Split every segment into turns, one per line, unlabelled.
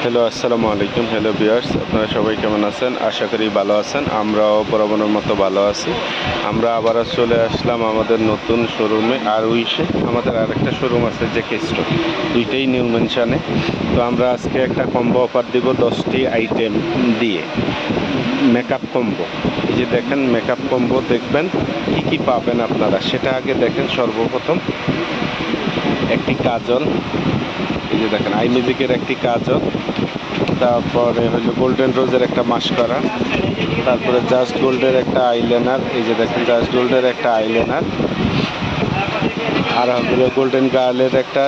Hello, আসসালামু আলাইকুম। Hello viewers, আপনারা সবাই কেমন আছেন? আশা করি ভালো আছেন। আমরাও বরাবরের মতো ভালো আছি। আমরা আবারও চলে আসলাম আমাদের নতুন শোরুমে আরউইশে। আমাদের আরেকটা শোরুম আছে জেকে স্টোর, দুইটাই নিউ মেনশনে। তো আমরা আজকে একটা কম্বো অফার দিব 10টি আইটেম দিয়ে, মেকআপ কম্বো। এই যে দেখেন মেকআপ কম্বো, দেখবেন কি কি পাবেন আপনারা সেটা আগে দেখেন। সর্বপ্রথম একটি কাজল, এই যে দেখেন আই ম্যাজিকের একটি কাজল, তারপরে হলো গোল্ডেন রোজের একটা মাস্কারা, তারপরে জাস্ট গোল্ডের একটা আইলাইনার, এই যে দেখেন জাস্ট গোল্ডের একটা আইলাইনার, আর হলো গোল্ডেন গার্লের একটা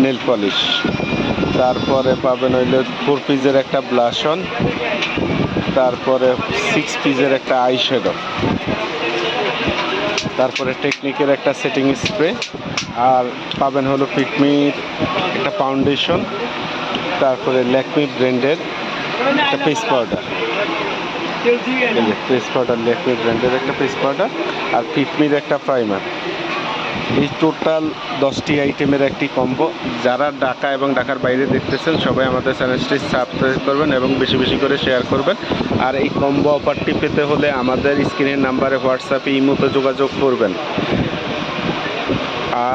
নেল পলিশ, তারপরে পাবেন হইলে 4 পিসের একটা ব্লাশন, তারপরে 6 পিসের একটা আই শ্যাডো, তারপরে টেকনিকের একটা সেটিং স্প্রে, আর পাবেন হলো ফিটমির একটা ফাউন্ডেশন, তারপরে ল্যাকমি ব্র্যান্ডের একটা ফেস পাউডার, এই যে ফেস পাউডার, ল্যাকমি ব্র্যান্ডের একটা ফেস পাউডার, আর ফিটমির একটা প্রাইমার। এই টোটাল 10টি আইটেমের একটি কম্বো। যারা ঢাকা এবং ঢাকার বাইরে দেখতেছেন সবাই আমাদের চ্যানেলটি সাবস্ক্রাইব করবেন এবং বেশি বেশি করে শেয়ার করবেন। আর এই কম্বো অফারটি পেতে হলে আমাদের স্ক্রিনের নাম্বারে হোয়াটসঅ্যাপে ইমোতে যোগাযোগ করবেন।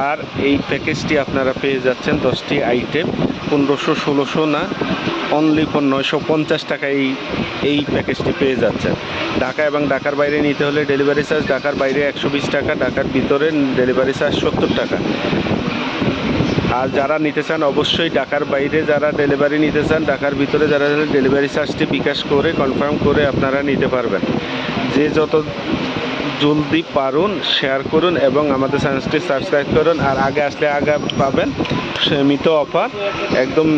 আর এই প্যাকেজটি আপনারা পেয়ে যাচ্ছেন 10টি আইটেম 1500-1600 না, অনলি ফর 950 টাকায় এই প্যাকেজটি পেয়ে যাচ্ছেন। ঢাকা এবং ঢাকার বাইরে নিতে হলে ডেলিভারি চার্জ ঢাকার বাইরে 120 টাকা, ঢাকার ভিতরে ডেলিভারি চার্জ 70 টাকা। আর যারা নিতে চান অবশ্যই ঢাকার বাইরে যারা ডেলিভারি নিতে চান, ঢাকার ভিতরে যারা ডেলিভারি চার্জটি বিকাশ করে কনফার্ম করে আপনারা নিতে পারবেন। যে যত জলদি পারুন শেয়ার করুন এবং আমাদের চ্যানেলটি সাবস্ক্রাইব করুন। আর আগে আসলে আগে পাবেন সীমিত অফার, একদম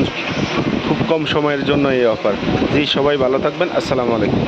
খুব কম সময়ের জন্য এই অফার। জি, সবাই ভালো থাকবেন। আসসালামু আলাইকুম।